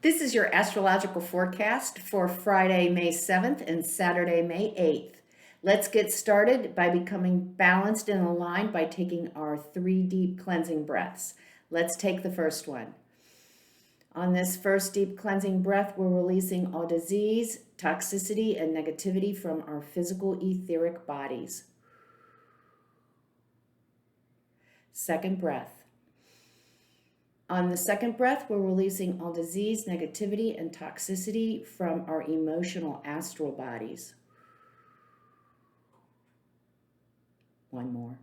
This is your astrological forecast for Friday, May 7th and Saturday, May 8th. Let's get started by becoming balanced and aligned by taking our 3 deep cleansing breaths. Let's take the first one. On this first deep cleansing breath, we're releasing all disease, toxicity, and negativity from our physical etheric bodies. Second breath. On the second breath, we're releasing all disease, negativity, and toxicity from our emotional astral bodies. One more.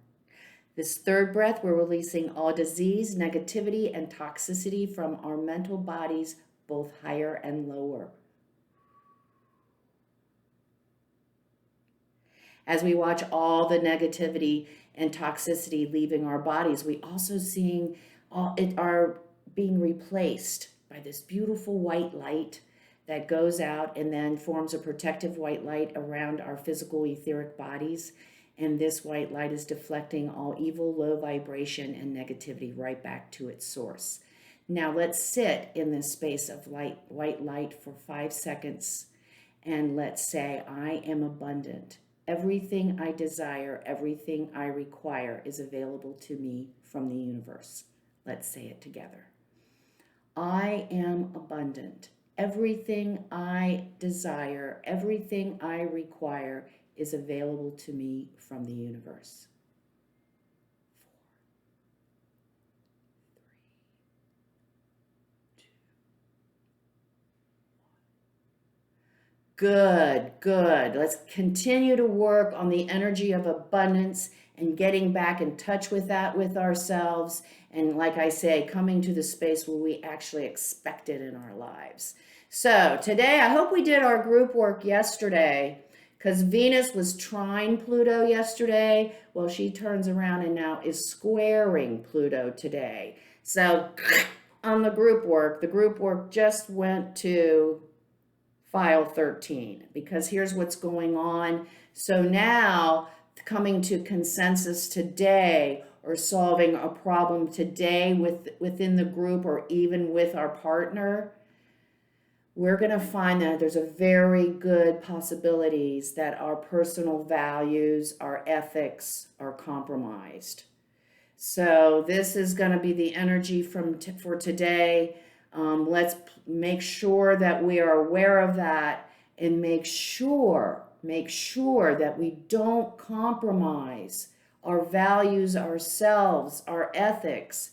This third breath, we're releasing all disease, negativity, and toxicity from our mental bodies, both higher and lower. As we watch all the negativity and toxicity leaving our bodies, we also seeing are being replaced by this beautiful white light that goes out and then forms a protective white light around our physical etheric bodies. And this white light is deflecting all evil, low vibration, and negativity right back to its source. Now let's sit in this space of white light for 5 seconds, and let's say, I am abundant. Everything I desire, everything I require is available to me from the universe. Let's say it together. I am abundant. Everything I desire, everything I require is available to me from the universe. 4, 3, 2, 1. Good. Let's continue to work on the energy of abundance and getting back in touch with that with ourselves. And like I say, coming to the space where we actually expect it in our lives. So today, I hope we did our group work yesterday, because Venus was trine Pluto yesterday. Well, she turns around and now is squaring Pluto today. So on the group work just went to file 13, because here's what's going on. So now, coming to consensus today, or solving a problem today within the group, or even with our partner, we're going to find that there's a very good possibilities that our personal values, our ethics are compromised. So this is going to be the energy for today. Let's make sure that we are aware of that, and make sure that we don't compromise our values, ourselves, our ethics,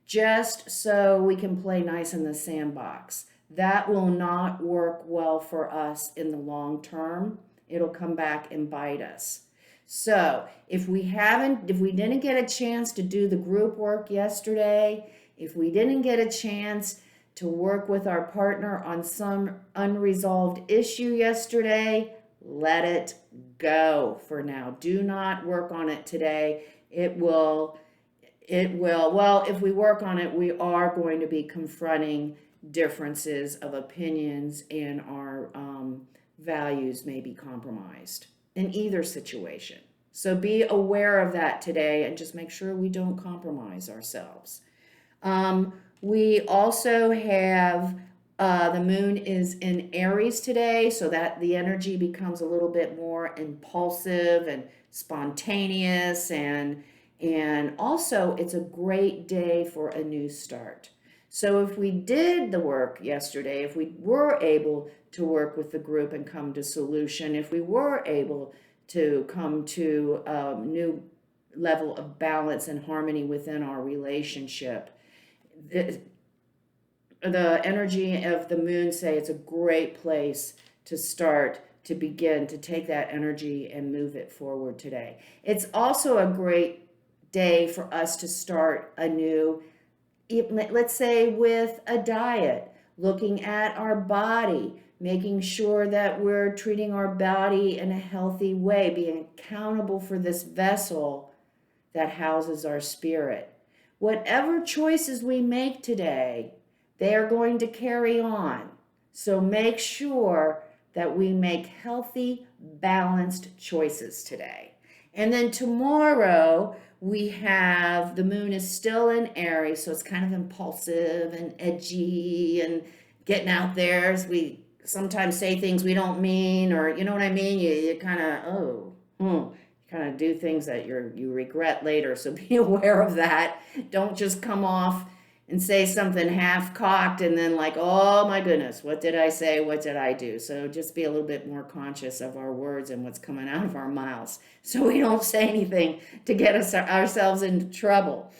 just so we can play nice in the sandbox. That will not work well for us in the long term. It'll come back and bite us. So if we didn't get a chance to do the group work yesterday, if we didn't get a chance to work with our partner on some unresolved issue yesterday, let it go for now. Do not work on it today. Well, if we work on it, we are going to be confronting differences of opinions, and our values may be compromised in either situation. So be aware of that today, and just make sure we don't compromise ourselves. We also have the moon is in Aries today, so that the energy becomes a little bit more impulsive and spontaneous, and also it's a great day for a new start. So if we did the work yesterday, if we were able to work with the group and come to solution, if we were able to come to a new level of balance and harmony within our relationship, the energy of the moon say it's a great place to start, to begin to take that energy and move it forward today. It's also a great day for us to start a new, let's say, with a diet, looking at our body, making sure that we're treating our body in a healthy way, being accountable for this vessel that houses our spirit. Whatever choices we make today, they are going to carry on. So make sure that we make healthy, balanced choices today. And then tomorrow, we have, the moon is still in Aries, so it's kind of impulsive and edgy and getting out there. We sometimes say things we don't mean, or you know what I mean. You kind of you kind of do things that you regret later. So be aware of that. Don't just come off and say something half cocked and then like, oh my goodness, what did I say? What did I do? So just be a little bit more conscious of our words and what's coming out of our mouths, so we don't say anything to get ourselves into trouble.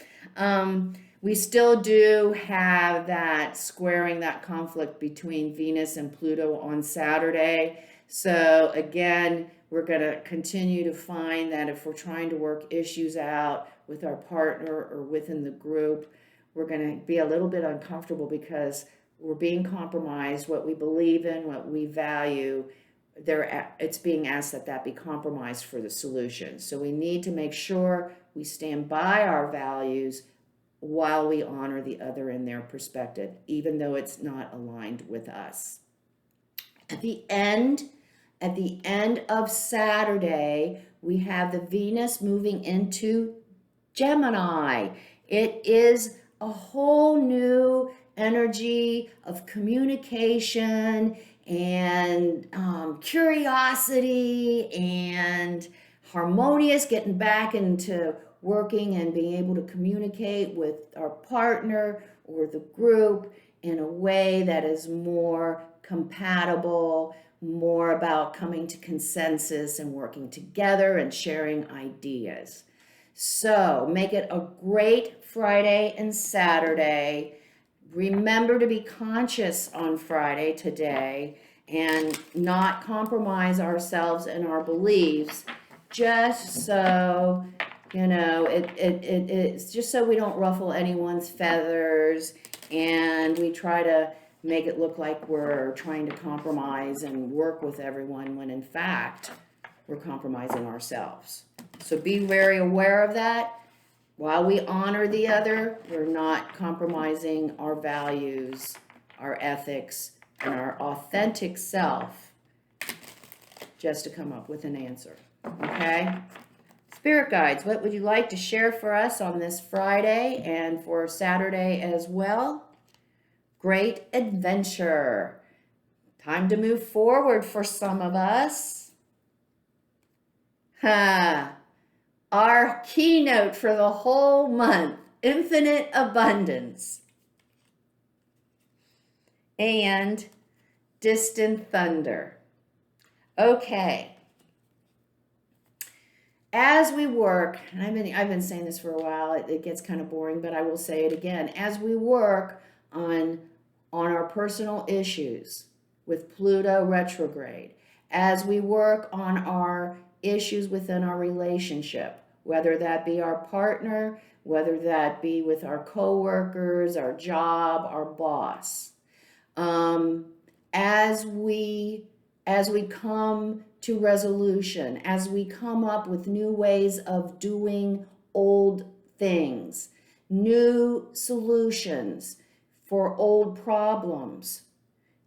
We still do have that squaring, that conflict between Venus and Pluto on Saturday. So again, we're going to continue to find that if we're trying to work issues out with our partner or within the group, we're going to be a little bit uncomfortable because we're being compromised. What we believe in, what we value, it's being asked that be compromised for the solution. So we need to make sure we stand by our values while we honor the other in their perspective, even though it's not aligned with us. At the end of Saturday, we have the Venus moving into Gemini. It is a whole new energy of communication and curiosity and harmonious, getting back into working and being able to communicate with our partner or the group in a way that is more compatible, more about coming to consensus and working together and sharing ideas. So make it a great Friday and Saturday. Remember to be conscious on Friday today and not compromise ourselves and our beliefs, just so it's just so we don't ruffle anyone's feathers, and we try to make it look like we're trying to compromise and work with everyone when in fact we're compromising ourselves. So be very aware of that. While we honor the other, we're not compromising our values, our ethics, and our authentic self just to come up with an answer. Okay? Spirit guides, what would you like to share for us on this Friday and for Saturday as well? Great adventure. Time to move forward for some of us. Our keynote for the whole month, infinite abundance and distant thunder. Okay. As we work, and I've been saying this for a while, it gets kind of boring, but I will say it again. As we work on our personal issues with Pluto retrograde, as we work on our issues within our relationship, whether that be our partner, whether that be with our coworkers, our job, our boss, as we come to resolution, as we come up with new ways of doing old things, new solutions for old problems,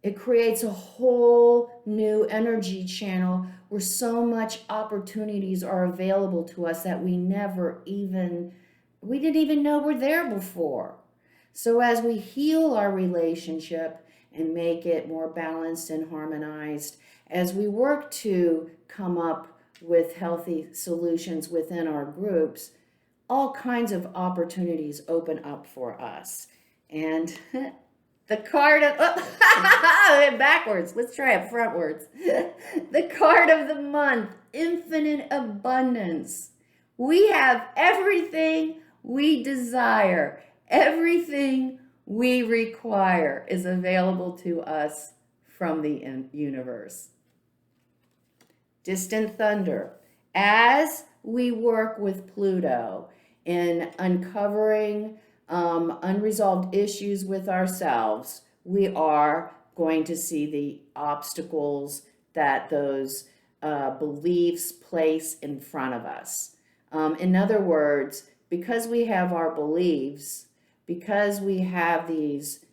it creates a whole new energy channel where so much opportunities are available to us that we didn't even know were there before. So as we heal our relationship and make it more balanced and harmonized, as we work to come up with healthy solutions within our groups, all kinds of opportunities open up for us. And the card of, backwards, let's try it frontwards. The card of the month, infinite abundance. We have everything we desire. Everything we require is available to us from the universe. Distant thunder. As we work with Pluto in uncovering unresolved issues with ourselves, we are going to see the obstacles that those beliefs place in front of us. In other words, because we have our beliefs, because we have these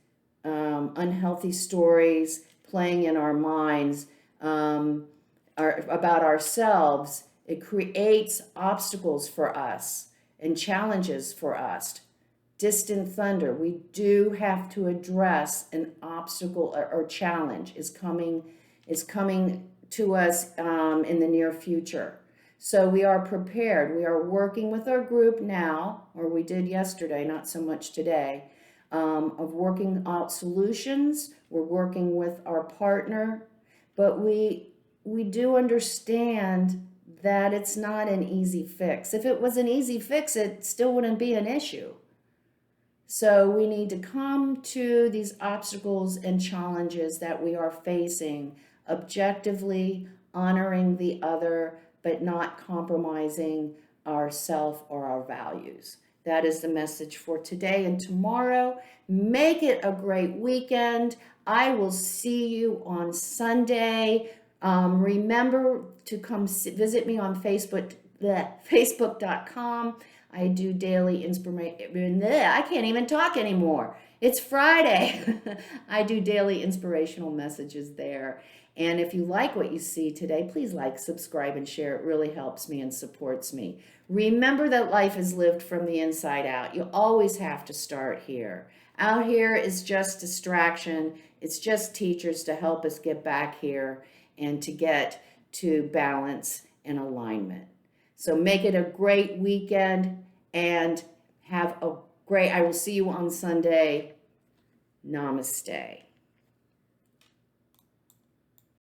unhealthy stories playing in our minds about ourselves, it creates obstacles for us and challenges for us distant thunder. We do have to address an obstacle or challenge is coming to us in the near future. So we are prepared. We are working with our group now, or we did yesterday, not so much today, of working out solutions. We're working with our partner, but we do understand that it's not an easy fix. If it was an easy fix, it still wouldn't be an issue. So we need to come to these obstacles and challenges that we are facing objectively, honoring the other, but not compromising ourself or our values. That is the message for today and tomorrow. Make it a great weekend. I will see you on Sunday. Remember to come visit me on Facebook.com. I do daily inspiration. I can't even talk anymore. It's Friday. I do daily inspirational messages there. And if you like what you see today, please like, subscribe, and share. It really helps me and supports me. Remember that life is lived from the inside out. You always have to start here. Out here is just distraction. It's just teachers to help us get back here and to get to balance and alignment. So make it a great weekend and have a great, I will see you on Sunday. Namaste.